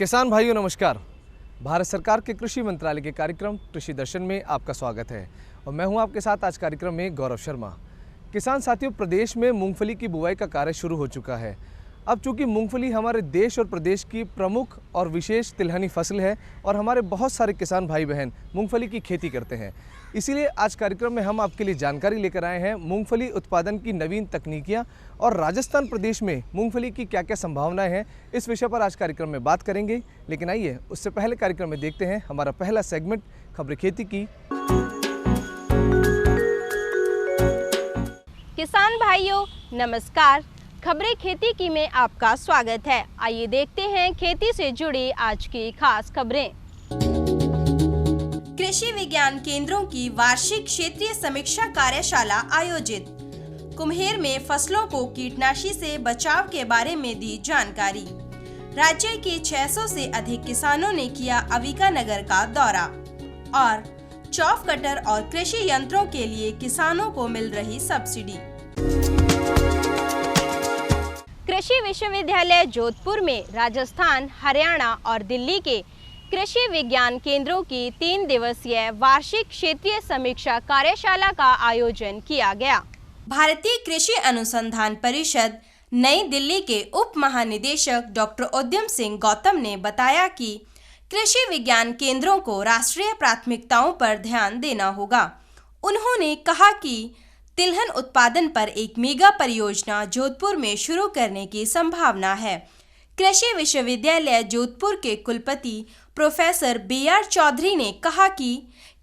किसान भाइयों नमस्कार। भारत सरकार के कृषि मंत्रालय के कार्यक्रम कृषि दर्शन में आपका स्वागत है और मैं हूं आपके साथ आज कार्यक्रम में गौरव शर्मा। किसान साथियों, प्रदेश में मूंगफली की बुवाई का कार्य शुरू हो चुका है। अब चूंकि मूंगफली हमारे देश और प्रदेश की प्रमुख और विशेष तिलहनी फसल है और हमारे बहुत सारे किसान भाई बहन मूंगफली की खेती करते हैं, इसीलिए आज कार्यक्रम में हम आपके लिए जानकारी लेकर आए हैं मूंगफली उत्पादन की नवीन तकनीकियां और राजस्थान प्रदेश में मूंगफली की क्या क्या संभावनाएं हैं, इस विषय पर आज कार्यक्रम में बात करेंगे। लेकिन आइए उससे पहले कार्यक्रम में देखते हैं हमारा पहला सेगमेंट खबरें खेती की। किसान भाइयों नमस्कार, खबरें खेती की में आपका स्वागत है। आइए देखते हैं खेती से जुड़ी आज की खास खबरें। कृषि विज्ञान केंद्रों की वार्षिक क्षेत्रीय समीक्षा कार्यशाला आयोजित। कुम्हेर में फसलों को कीटनाशी से बचाव के बारे में दी जानकारी। राज्य के 600 से अधिक किसानों ने किया अविका नगर का दौरा। और चॉप कटर और कृषि यंत्रों के लिए किसानों को मिल रही सब्सिडी। कृषि विश्वविद्यालय जोधपुर में राजस्थान, हरियाणा और दिल्ली के कृषि विज्ञान केंद्रों की 3 दिवसीय वार्षिक क्षेत्रीय समीक्षा कार्यशाला का आयोजन किया गया। भारतीय कृषि अनुसंधान परिषद नई दिल्ली के उप महानिदेशक डॉक्टर उद्यम सिंह गौतम ने बताया कि कृषि विज्ञान केंद्रों को राष्ट्रीय प्राथमिकताओं पर ध्यान देना होगा। उन्होंने कहा कि तिलहन उत्पादन पर एक मेगा परियोजना जोधपुर में शुरू करने की संभावना है। कृषि विश्वविद्यालय जोधपुर के कुलपति प्रोफेसर BR चौधरी ने कहा कि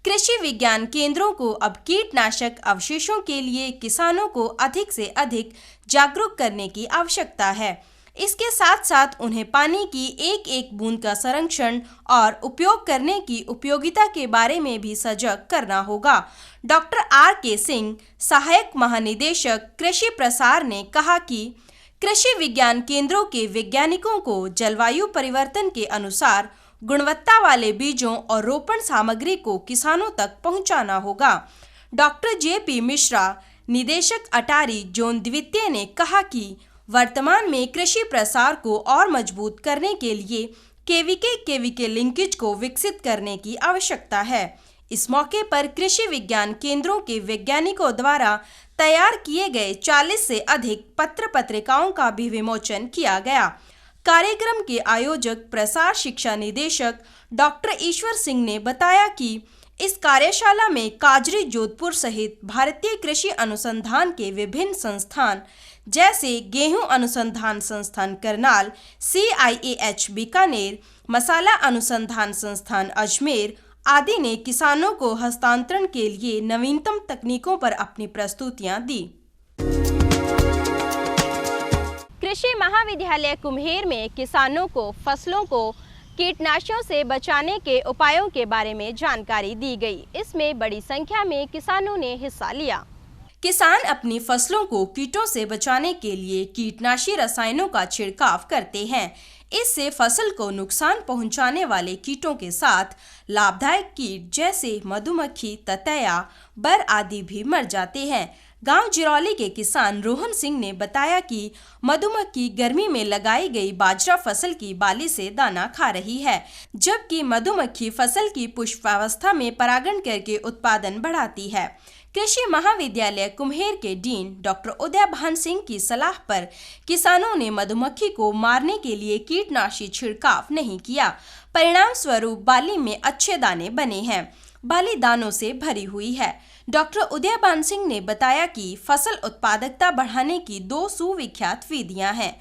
कृषि विज्ञान केंद्रों को अब कीटनाशक अवशेषों के लिए किसानों को अधिक से अधिक जागरूक करने की आवश्यकता है। इसके साथ साथ उन्हें पानी की एक एक बूंद का संरक्षण और उपयोग करने की उपयोगिता के बारे में भी सजग करना होगा। डॉक्टर RK सिंह, सहायक महानिदेशक कृषि प्रसार ने कहा कि कृषि विज्ञान केंद्रों के वैज्ञानिकों को जलवायु परिवर्तन के अनुसार गुणवत्ता वाले बीजों और रोपण सामग्री को किसानों तक पहुंचाना होगा। डॉक्टर JP मिश्रा, निदेशक अटारी जोन द्वितीय ने कहा कि वर्तमान में कृषि प्रसार को और मजबूत करने के लिए KVK लिंकेज को विकसित करने की आवश्यकता है। इस मौके पर कृषि विज्ञान केंद्रों के वैज्ञानिकों द्वारा तैयार किए गए 40 से अधिक पत्र पत्रिकाओं का भी विमोचन किया गया। कार्यक्रम के आयोजक प्रसार शिक्षा निदेशक डॉक्टर ईश्वर सिंह ने बताया कि इस कार्यशाला में काजरी जोधपुर सहित भारतीय कृषि अनुसंधान के विभिन्न संस्थान जैसे गेहूं अनुसंधान संस्थान करनाल, CIAH बीकानेर, मसाला अनुसंधान संस्थान अजमेर आदि ने किसानों को हस्तांतरण के लिए नवीनतम तकनीकों पर अपनी प्रस्तुतियां दी। कृषि महाविद्यालय कुम्हेर में किसानों को फसलों को कीटनाशकों से बचाने के उपायों के बारे में जानकारी दी गई। इसमें बड़ी संख्या में किसानों ने हिस्सा लिया। किसान अपनी फसलों को कीटों से बचाने के लिए कीटनाशी रसायनों का छिड़काव करते हैं। इससे फसल को नुकसान पहुंचाने वाले कीटों के साथ लाभदायक कीट जैसे मधुमक्खी, ततैया, बर आदि भी मर जाते हैं। गांव जिरौली के किसान रोहन सिंह ने बताया कि मधुमक्खी गर्मी में लगाई गई बाजरा फसल की बाली से दाना खा रही है, जबकि मधुमक्खी फसल की पुष्पावस्था में परागण करके उत्पादन बढ़ाती है। कृषि महाविद्यालय कुम्हेर के डीन डॉक्टर उदय भान सिंह की सलाह पर किसानों ने मधुमक्खी को मारने के लिए कीटनाशी छिड़काव नहीं किया। परिणाम स्वरूप बाली में अच्छे दाने बने हैं। बाली दानों से भरी हुई है। डॉक्टर उदय भान सिंह ने बताया कि फसल उत्पादकता बढ़ाने की 2 सुविख्यात विधियां हैं।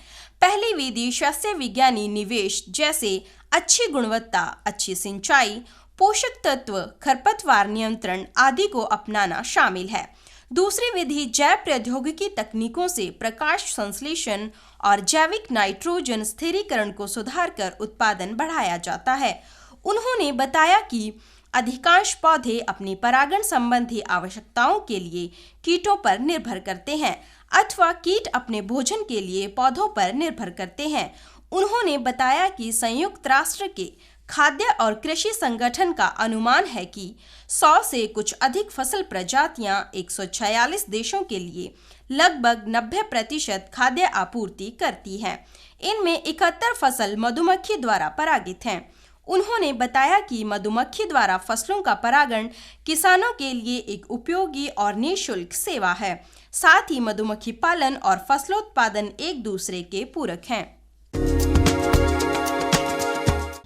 पहली विधि शस्य विज्ञानी निवेश जैसे अच्छी गुणवत्ता, अच्छी सिंचाई, पोषक तत्व, खरपतवार नियंत्रण आदि को अपनाना शामिल है। दूसरी विधि जैव प्रौद्योगिकी तकनीकों से प्रकाश संश्लेषण और जैविक नाइट्रोजन स्थिरीकरण को सुधारकर उत्पादन बढ़ाया जाता है। उन्होंने बताया कि अधिकांश पौधे अपनी परागण संबंधी आवश्यकताओं के लिए कीटों पर निर्भर करते हैं अथवा कीट अपने भोजन के लिए पौधों पर निर्भर करते हैं। उन्होंने बताया कि संयुक्त राष्ट्र के खाद्य और कृषि संगठन का अनुमान है कि 100 से कुछ अधिक फसल प्रजातियां 146 देशों के लिए लगभग 90% खाद्य आपूर्ति करती हैं। इनमें 71 फसल मधुमक्खी द्वारा परागित हैं। उन्होंने बताया कि मधुमक्खी द्वारा फसलों का परागण किसानों के लिए एक उपयोगी और निःशुल्क सेवा है। साथ ही मधुमक्खी पालन और फसलोत्पादन एक दूसरे के पूरक हैं।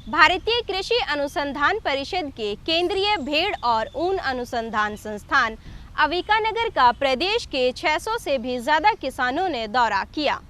भारतीय कृषि अनुसंधान परिषद के केंद्रीय भेड़ और ऊन अनुसंधान संस्थान अविकानगर का प्रदेश के 600 से भी ज्यादा किसानों ने दौरा किया।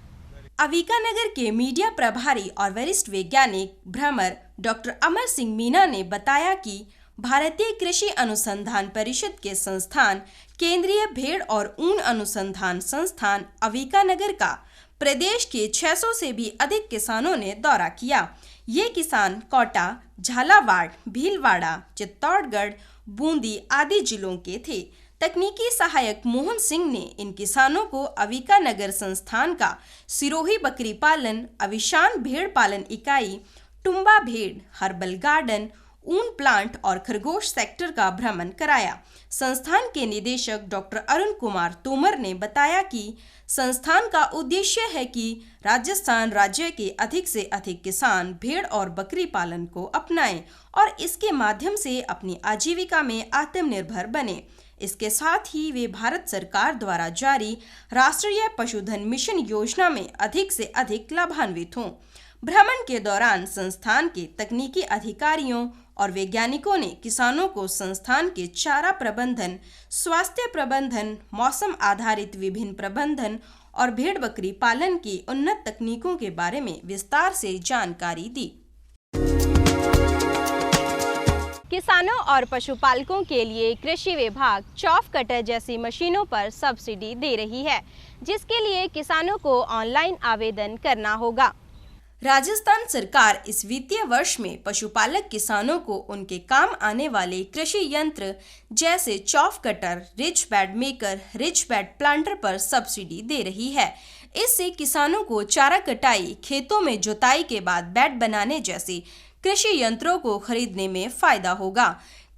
अविकानगर के मीडिया प्रभारी और वरिष्ठ वैज्ञानिक भ्रमर डॉक्टर अमर सिंह मीना ने बताया कि भारतीय कृषि अनुसंधान परिषद के संस्थान केंद्रीय भेड़ और ऊन अनुसंधान संस्थान अविकानगर का प्रदेश के 600 से भी अधिक किसानों ने दौरा किया। ये किसान कोटा, झालावाड़, भीलवाड़ा, चित्तौड़गढ़, बूंदी आदि जिलों के थे। तकनीकी सहायक मोहन सिंह ने इन किसानों को अविकानगर संस्थान का सिरोही बकरी पालन, अविशान भेड़ पालन इकाई, टुम्बा भेड़, हर्बल गार्डन, ऊन प्लांट और खरगोश सेक्टर का भ्रमण कराया। संस्थान के निदेशक डॉक्टर अरुण कुमार तोमर ने बताया कि संस्थान का उद्देश्य है कि राजस्थान राज्य के अधिक से अधिक किसान भेड़ और बकरी पालन को अपनाएं और इसके माध्यम से अपनी आजीविका में आत्मनिर्भर बने। इसके साथ ही वे भारत सरकार द्वारा जारी राष्ट्रीय पशुधन मिशन योजना में अधिक से अधिक लाभान्वित हों। भ्रमण के दौरान संस्थान के तकनीकी अधिकारियों और वैज्ञानिकों ने किसानों को संस्थान के चारा प्रबंधन, स्वास्थ्य प्रबंधन, मौसम आधारित विभिन्न प्रबंधन और भेड़ बकरी पालन की उन्नत तकनीकों के बारे में विस्तार से जानकारी दी। किसानों और पशुपालकों के लिए कृषि विभाग चॉफ कटर जैसी मशीनों पर सब्सिडी दे रही है, जिसके लिए किसानों को ऑनलाइन आवेदन करना होगा। राजस्थान सरकार इस वित्तीय वर्ष में पशुपालक किसानों को उनके काम आने वाले कृषि यंत्र जैसे chaff cutter, ridge pad maker, ridge pad planter पर सब्सिडी दे रही है। इससे किसानों को चारा कटाई, खेतों में जुताई के बाद बेड बनाने जैसे कृषि यंत्रों को खरीदने में फायदा होगा।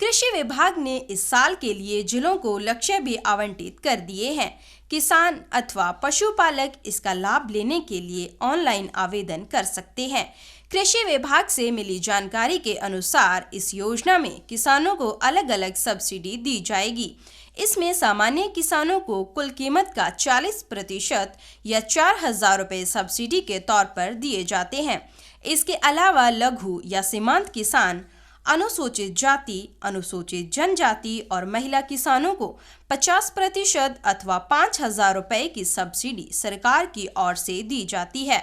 कृषि विभाग ने इस साल के लिए जिलों को लक्ष्य भी आवंटित कर दिए हैं। किसान अथवा पशुपालक इसका लाभ लेने के लिए ऑनलाइन आवेदन कर सकते हैं। कृषि विभाग से मिली जानकारी के अनुसार इस योजना में किसानों को अलग अलग सब्सिडी दी जाएगी। इसमें सामान्य किसानों को कुल कीमत का 40% या 4,000 रुपये सब्सिडी के तौर पर दिए जाते हैं। इसके अलावा लघु या सीमांत किसान, अनुसूचित जाति, अनुसूचित जनजाति और महिला किसानों को 50% अथवा 5,000 रुपये की सब्सिडी सरकार की ओर से दी जाती है।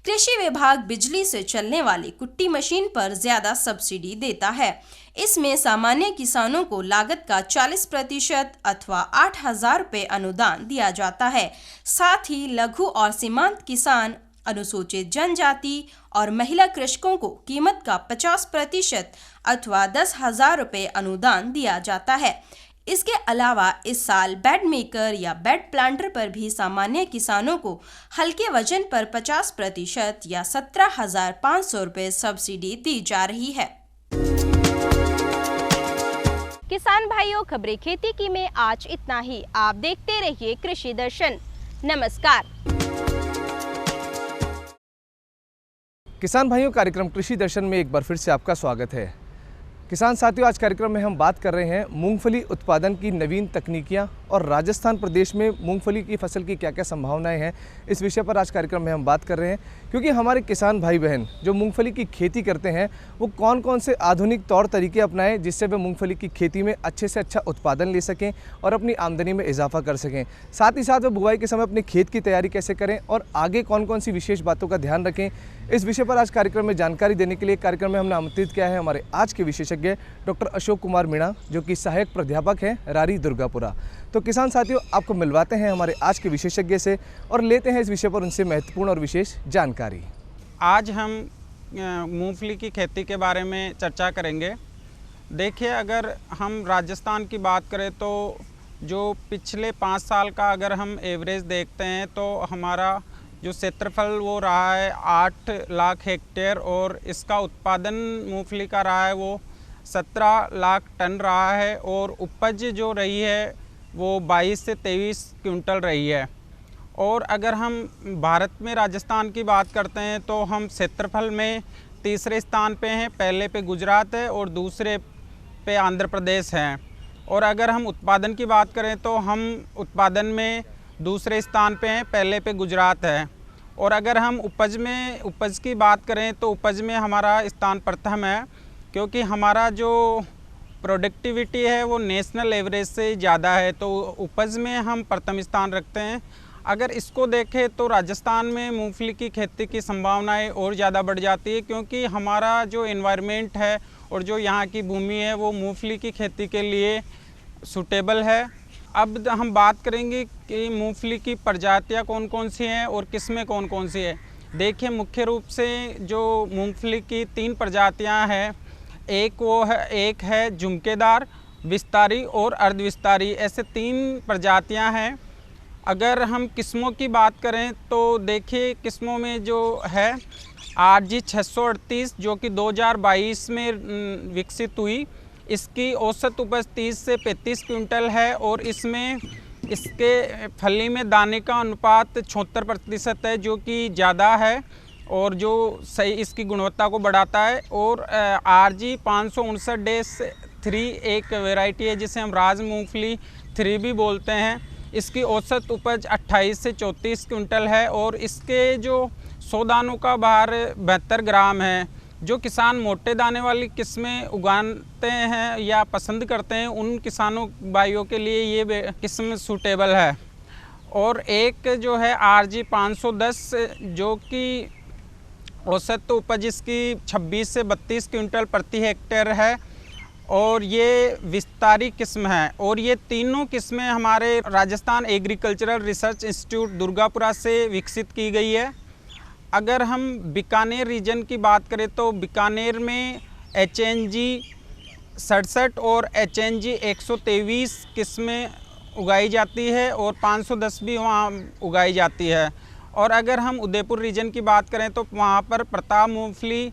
कृषि विभाग बिजली से चलने वाली कुट्टी मशीन पर ज्यादा सब्सिडी देता है। इसमें सामान्य किसानों को लागत का 40% अथवा 8,000 रुपये अनुदान दिया जाता है। साथ ही लघु और सीमांत किसान, अनुसूचित जनजाति और महिला कृषकों को कीमत का 50% अथवा 10,000 रुपये अनुदान दिया जाता है। इसके अलावा इस साल बेड मेकर या बेड प्लांटर पर भी सामान्य किसानों को हल्के वजन पर 50% या 17,500 रुपये सब्सिडी दी जा रही है। किसान भाइयों, खबरें खेती की में आज इतना ही। आप देखते रहिए कृषि दर्शन। नमस्कार। किसान भाइयों, कार्यक्रम कृषि दर्शन में एक बार फिर से आपका स्वागत है। किसान साथियों, आज कार्यक्रम में हम बात कर रहे हैं मूंगफली उत्पादन की नवीन तकनीकियां और राजस्थान प्रदेश में मूंगफली की फसल की क्या क्या संभावनाएं हैं, इस विषय पर आज कार्यक्रम में हम बात कर रहे हैं। क्योंकि हमारे किसान भाई बहन जो मूंगफली की खेती करते हैं वो कौन कौन से आधुनिक तौर तरीके अपनाएं जिससे वे मूंगफली की खेती में अच्छे से अच्छा उत्पादन ले सकें और अपनी आमदनी में इजाफा कर सकें। साथ ही साथ वे बुआई के समय अपने खेत की तैयारी कैसे करें और आगे कौन कौन सी विशेष बातों का ध्यान रखें, इस विषय पर आज कार्यक्रम में जानकारी देने के लिए कार्यक्रम में हमने आमंत्रित किया है हमारे आज के विशेषज्ञ डॉक्टर अशोक कुमार मीणा, जो कि सहायक प्राध्यापक हैं रारी दुर्गापुरा। तो किसान साथियों, आपको मिलवाते हैं हमारे आज के विशेषज्ञ से और लेते हैं इस विषय पर उनसे महत्वपूर्ण और विशेष जानकारी। आज हम मूंगफली की खेती के बारे में चर्चा करेंगे। देखिए, अगर हम राजस्थान की बात करें तो जो पिछले 5 साल का अगर हम एवरेज देखते हैं तो हमारा जो क्षेत्रफल वो रहा है 8 लाख हेक्टेयर और इसका उत्पादन मूंगफली का रहा है वो 17 लाख टन रहा है और उपज जो रही है वो 22 से 23 क्विंटल रही है। और अगर हम भारत में राजस्थान की बात करते हैं तो हम क्षेत्रफल में तीसरे स्थान पे हैं, पहले पे गुजरात है और दूसरे पे आंध्र प्रदेश हैं। और अगर हम उत्पादन की बात करें तो हम उत्पादन में दूसरे स्थान पे हैं, पहले पे गुजरात है। और अगर हम उपज की बात करें तो उपज में हमारा स्थान प्रथम है, क्योंकि हमारा जो प्रोडक्टिविटी है वो नेशनल एवरेज से ज़्यादा है, तो उपज में हम प्रथम स्थान रखते हैं। अगर इसको देखें तो राजस्थान में मूंगफली की खेती की संभावनाएं और ज़्यादा बढ़ जाती है, क्योंकि हमारा जो एनवायरनमेंट है और जो यहाँ की भूमि है वो मूंगफली की खेती के लिए सूटेबल है। अब हम बात करेंगे कि मूंगफली की प्रजातियाँ कौन कौन सी हैं और किस्में कौन कौन सी है। देखिए, मुख्य रूप से जो मूंगफली की 3 प्रजातियाँ हैं, एक है झुमकेदार, विस्तारी और अर्धविस्तारी, ऐसे 3 प्रजातियाँ हैं। अगर हम किस्मों की बात करें तो देखिए, किस्मों में जो है RG 638 जो कि 2022 में विकसित हुई, इसकी औसत उपज 30 से 35 क्विंटल है और इसमें इसके फली में दाने का अनुपात 76% है, जो कि ज़्यादा है और जो सही इसकी गुणवत्ता को बढ़ाता है। और RG 559-3 एक वैरायटी है जिसे हम राज मूंगफली 3 भी बोलते हैं। इसकी औसत उपज 28 से 34 क्विंटल है और इसके जो 100 दानों का भार 72 ग्राम है। जो किसान मोटे दाने वाली किस्में उगाते हैं या पसंद करते हैं, उन किसानों भाइयों के लिए ये किस्म सूटेबल है। और एक जो है RG 510 जो कि औसत उपज इसकी 26 से 32 क्विंटल प्रति हेक्टेयर है और ये विस्तारी किस्म है। और ये तीनों किस्में हमारे Rajasthan agricultural research institute Durgapura से विकसित की गई है। अगर हम बीकानेर रीजन की बात करें तो बीकानेर में HNG 67 और HNG 123 किस्में उगाई जाती है और 510 भी वहाँ उगाई जाती है। और अगर हम उदयपुर रीजन की बात करें तो वहाँ पर प्रताप मूंगफली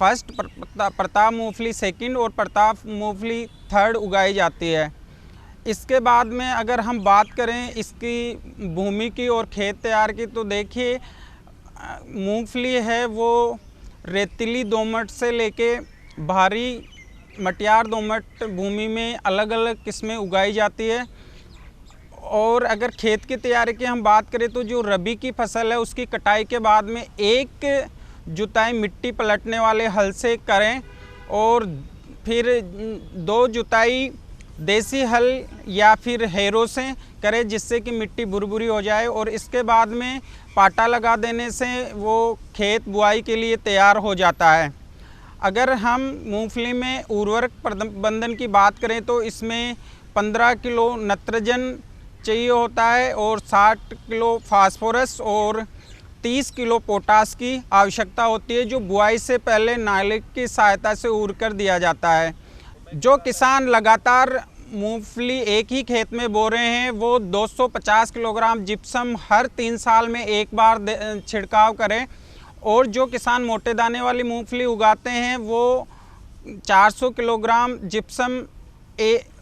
फर्स्ट, प्रताप मूंगफली सेकंड और प्रताप मूंगफली थर्ड उगाई जाती है। इसके बाद में अगर हम बात करें इसकी भूमि की और खेत तैयार की तो देखिए, मूंगफली है वो रेतीली दोमट से लेके भारी मटियार दोमट भूमि में अलग अलग किस्में उगाई जाती है। और अगर खेत की तैयारी की हम बात करें तो जो रबी की फसल है उसकी कटाई के बाद में एक जुताई मिट्टी पलटने वाले हल से करें और फिर 2 जुताई देसी हल या फिर हैरो से करें, जिससे कि मिट्टी भुरभुरी हो जाए। और इसके बाद में पाटा लगा देने से वो खेत बुआई के लिए तैयार हो जाता है। अगर हम मूंगफली में उर्वरक प्रबंधन की बात करें तो इसमें 15 किलो नाइट्रोजन चाहिए होता है और 60 किलो फास्फोरस और 30 किलो पोटास की आवश्यकता होती है, जो बुआई से पहले नाले की सहायता से उर कर दिया जाता है। जो किसान लगातार मूंगफली एक ही खेत में बो रहे हैं वो 250 किलोग्राम जिप्सम हर 3 साल में एक बार छिड़काव करें। और जो किसान मोटे दाने वाली मूंगफली उगाते हैं वो 400 किलोग्राम जिप्सम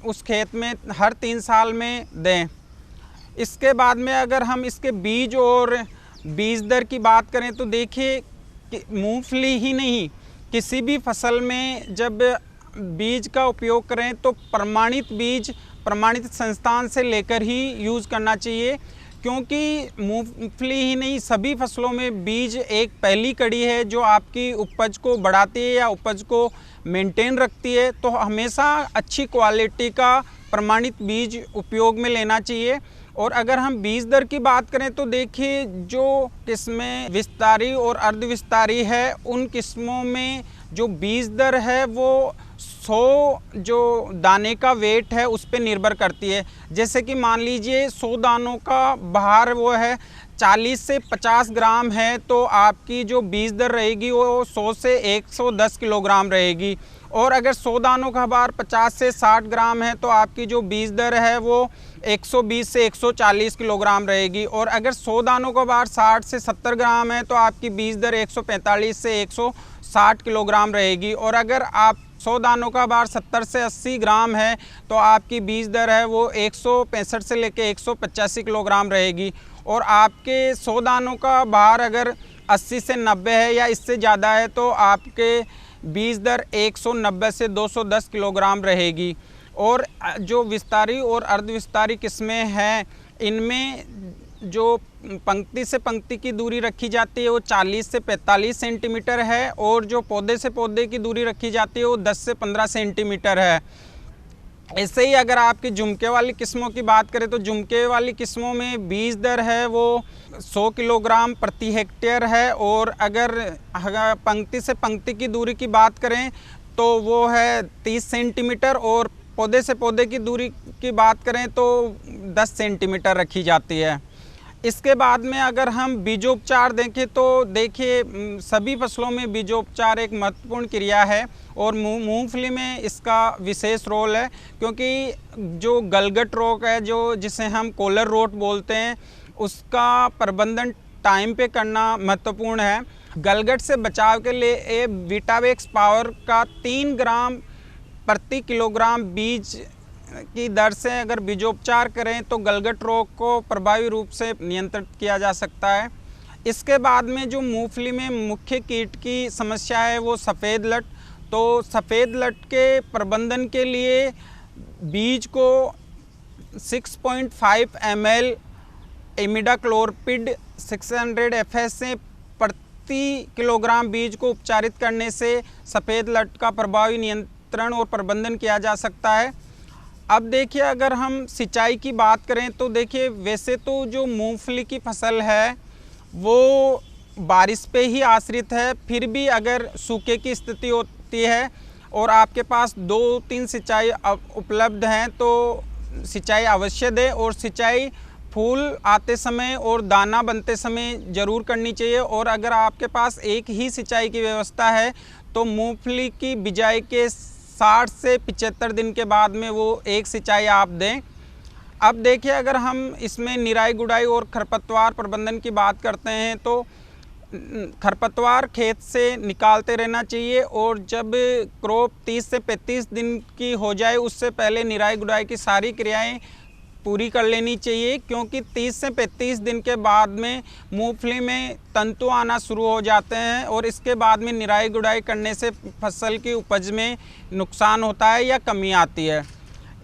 उस खेत में हर 3 साल में दें। इसके बाद में अगर हम इसके बीज और बीज दर की बात करें तो देखिए, मूंगफली ही नहीं किसी भी फसल में जब बीज का उपयोग करें तो प्रमाणित बीज प्रमाणित संस्थान से लेकर ही यूज़ करना चाहिए, क्योंकि मूंगफली ही नहीं सभी फसलों में बीज एक पहली कड़ी है जो आपकी उपज को बढ़ाती है या उपज को मेंटेन रखती है। तो हमेशा अच्छी क्वालिटी का प्रमाणित बीज उपयोग में लेना चाहिए। और अगर हम बीज दर की बात करें तो देखिए, जो किस्में विस्तारी और अर्धविस्तारी है उन किस्मों में जो बीज दर है वो 100 जो दाने का वेट है उस पर निर्भर करती है। जैसे कि मान लीजिए 100 दानों का भार वो है 40 से 50 ग्राम है तो आपकी जो बीज दर रहेगी वो 100 से 110 किलोग्राम रहेगी। और अगर 100 दानों का भार 50 से 60 ग्राम है तो आपकी जो बीज दर है वो 120 से 140 किलोग्राम रहेगी। और अगर 100 दानों का भार 60 से 70 ग्राम है तो आपकी बीज दर 145 से 160 किलोग्राम रहेगी। और अगर आप 100 दानों का भार 70 से 80 ग्राम है तो आपकी बीज दर है वो 165 से लेकर 185 किलोग्राम रहेगी। और आपके 100 दानों का भार अगर 80 से 90 है या इससे ज़्यादा है तो आपके बीज दर 190 से 210 किलोग्राम रहेगी। और जो विस्तारी और अर्धविस्तारी किस्में हैं इनमें जो पंक्ति से पंक्ति की दूरी रखी जाती है वो 40 से 45 सेंटीमीटर है और जो पौधे से पौधे की दूरी रखी जाती है वो 10 से 15 सेंटीमीटर है। ऐसे ही अगर आपकी झुमके वाली किस्मों की बात करें तो झुमके वाली किस्मों में बीज दर है वो 100 किलोग्राम प्रति हेक्टेयर है। और अगर पंक्ति से पंक्ति की दूरी की बात करें तो वो है 30 सेंटीमीटर और पौधे से पौधे की दूरी की बात करें तो 10 सेंटीमीटर रखी जाती है। इसके बाद में अगर हम बीजोपचार देखें तो देखिए सभी फसलों में बीजोपचार एक महत्वपूर्ण क्रिया है और मूंगफली में इसका विशेष रोल है, क्योंकि जो गलगट रोग है जो जिसे हम कॉलर रोट बोलते हैं उसका प्रबंधन टाइम पे करना महत्वपूर्ण है। गलगट से बचाव के लिए वीटावेक्स पावर का 3 ग्राम प्रति किलोग्राम बीज की दर से अगर बीजोपचार करें तो गलगट रोग को प्रभावी रूप से नियंत्रित किया जा सकता है। इसके बाद में जो मूंगफली में मुख्य कीट की समस्या है वो सफ़ेद लट। तो सफ़ेद लट के प्रबंधन के लिए बीज को 6.5 ml इमिडाक्लोरपिड 600 FS से प्रति किलोग्राम बीज को उपचारित करने से सफ़ेद लट का प्रभावी नियंत्रण और प्रबंधन किया जा सकता है। अब देखिए अगर हम सिंचाई की बात करें तो देखिए वैसे तो जो मूंगफली की फसल है वो बारिश पे ही आश्रित है, फिर भी अगर सूखे की स्थिति होती है और आपके पास 2-3 सिंचाई उपलब्ध हैं तो सिंचाई अवश्य दें। और सिंचाई फूल आते समय और दाना बनते समय ज़रूर करनी चाहिए। और अगर आपके पास एक ही सिंचाई की व्यवस्था है तो मूंगफली की बिजाई के 60 से 75 दिन के बाद में वो एक सिंचाई आप दें। अब देखिए अगर हम इसमें निराई गुड़ाई और खरपतवार प्रबंधन की बात करते हैं तो खरपतवार खेत से निकालते रहना चाहिए और जब क्रॉप 30 से 35 दिन की हो जाए उससे पहले निराई गुड़ाई की सारी क्रियाएं पूरी कर लेनी चाहिए, क्योंकि 30 से 35 दिन के बाद में मूंगफली में तंतु आना शुरू हो जाते हैं और इसके बाद में निराई गुड़ाई करने से फसल की उपज में नुकसान होता है या कमी आती है।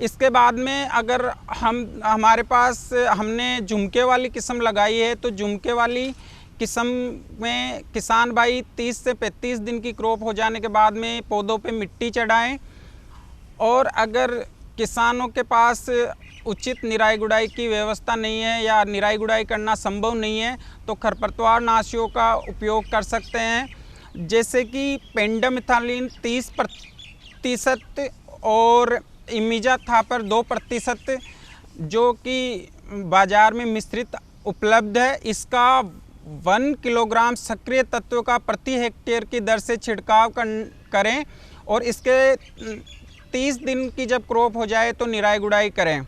इसके बाद में अगर हमारे पास हमने झुमके वाली किस्म लगाई है तो झुमके वाली किस्म में किसान भाई 30 से 35 दिन की क्रॉप हो जाने के बाद में पौधों पे मिट्टी चढ़ाएं। और अगर किसानों के पास उचित निराई गुड़ाई की व्यवस्था नहीं है या निराई गुड़ाई करना संभव नहीं है तो खरपतवार नाशियों का उपयोग कर सकते हैं, जैसे कि पेंडामिथालिन 30% और इमिजाथापर 2%, जो कि बाज़ार में मिश्रित उपलब्ध है। इसका 1 किलोग्राम सक्रिय तत्व का प्रति हेक्टेयर की दर से छिड़काव करें और इसके 30 दिन की जब क्रॉप हो जाए तो निराई गुड़ाई करें।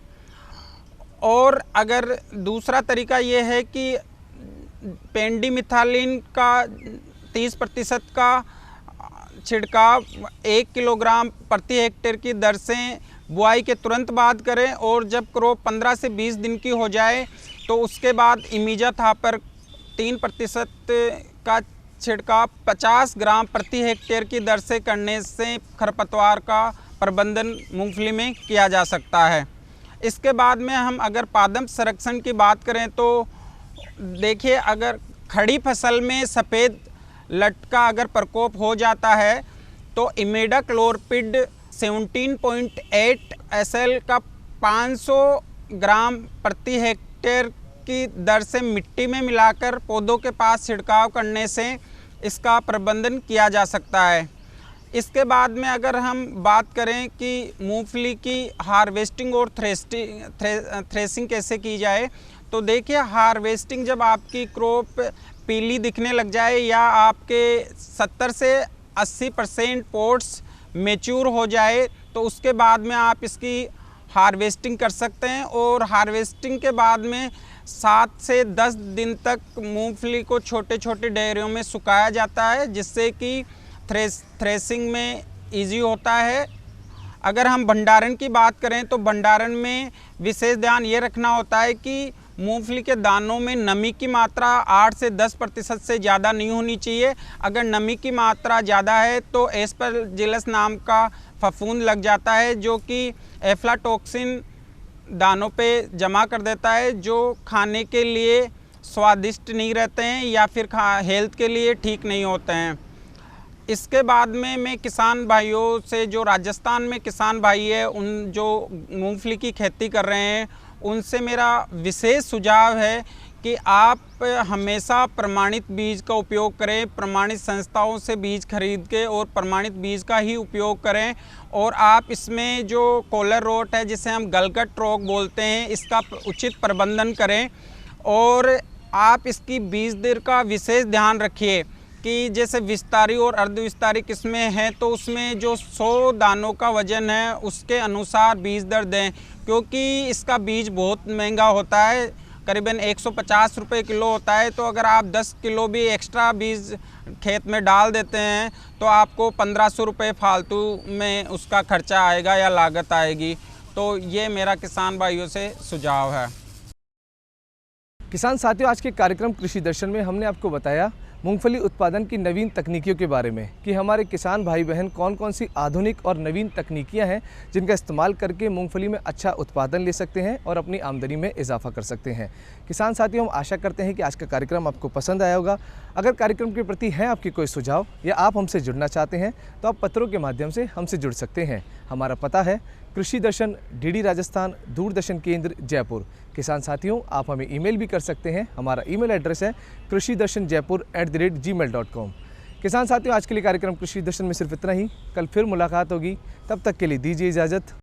और अगर दूसरा तरीका ये है कि पेंडिमिथालिन का 30% का छिड़काव 1 किलोग्राम प्रति हेक्टेयर की दर से बुआई के तुरंत बाद करें और जब क्रॉप 15 से 20 दिन की हो जाए तो उसके बाद इमिजाथापर 3% का छिड़काव 50 ग्राम प्रति हेक्टेयर की दर से करने से खरपतवार का प्रबंधन मूंगफली में किया जा सकता है। इसके बाद में हम अगर पादप संरक्षण की बात करें तो देखिए अगर खड़ी फसल में सफ़ेद लट का अगर प्रकोप हो जाता है तो इमिडाक्लोरपिड 17.8 SL का 500 ग्राम प्रति हेक्टेयर की दर से मिट्टी में मिलाकर पौधों के पास छिड़काव करने से इसका प्रबंधन किया जा सकता है। इसके बाद में अगर हम बात करें कि मूंगफली की हार्वेस्टिंग और थ्रेसिंग कैसे की जाए, तो देखिए हार्वेस्टिंग जब आपकी क्रॉप पीली दिखने लग जाए या आपके 70 से 80% पोट्स मैच्योर हो जाए तो उसके बाद में आप इसकी हार्वेस्टिंग कर सकते हैं। और हार्वेस्टिंग के बाद में 7 से 10 दिन तक मूंगफली को छोटे छोटे डेयरियों में सुखाया जाता है, जिससे कि थ्रेसिंग में इजी होता है। अगर हम भंडारण की बात करें तो भंडारण में विशेष ध्यान ये रखना होता है कि मूंगफली के दानों में नमी की मात्रा 8 से 10% से ज़्यादा नहीं होनी चाहिए। अगर नमी की मात्रा ज़्यादा है तो एस्परजिलस नाम का फफूंद लग जाता है, जो कि एफ्लाटॉक्सिन दानों पे जमा कर देता है, जो खाने के लिए स्वादिष्ट नहीं रहते हैं या फिर हेल्थ के लिए ठीक नहीं होते हैं। इसके बाद में मैं किसान भाइयों से, जो राजस्थान में किसान भाई है, उन जो मूंगफली की खेती कर रहे हैं, उनसे मेरा विशेष सुझाव है कि आप हमेशा प्रमाणित बीज का उपयोग करें, प्रमाणित संस्थाओं से बीज खरीद के और प्रमाणित बीज का ही उपयोग करें। और आप इसमें जो कॉलर रोट है, जिसे हम गलगट रोग बोलते हैं, इसका उचित प्रबंधन करें। और आप इसकी बीज दर का विशेष ध्यान रखिए कि जैसे विस्तारी और अर्धविस्तारी किस्में हैं तो उसमें जो 100 दानों का वजन है उसके अनुसार बीज दर दें, क्योंकि इसका बीज बहुत महंगा होता है, करीबन 150 रुपये किलो होता है। तो अगर आप 10 किलो भी एक्स्ट्रा बीज खेत में डाल देते हैं तो आपको 1500 रुपये फालतू में उसका खर्चा आएगा या लागत आएगी। तो ये मेरा किसान भाइयों से सुझाव है। किसान साथियों, आज के कार्यक्रम कृषि दर्शन में हमने आपको बताया मूंगफली उत्पादन की नवीन तकनीकियों के बारे में कि हमारे किसान भाई बहन कौन कौन सी आधुनिक और नवीन तकनीकियां हैं जिनका इस्तेमाल करके मूंगफली में अच्छा उत्पादन ले सकते हैं और अपनी आमदनी में इजाफा कर सकते हैं। किसान साथियों, हम आशा करते हैं कि आज का कार्यक्रम आपको पसंद आया होगा। अगर कार्यक्रम के प्रति हैं आपके कोई सुझाव या आप हमसे जुड़ना चाहते हैं तो आप पत्रों के माध्यम से हमसे जुड़ सकते हैं। हमारा पता है कृषि दर्शन, डीडी राजस्थान, दूरदर्शन केंद्र, जयपुर। किसान साथियों, आप हमें ईमेल भी कर सकते हैं। हमारा ईमेल एड्रेस है krishidarshanjaipur@gmail.com। किसान साथियों, आज के लिए कार्यक्रम कृषि दर्शन में सिर्फ इतना ही। कल फिर मुलाकात होगी, तब तक के लिए दीजिए इजाज़त।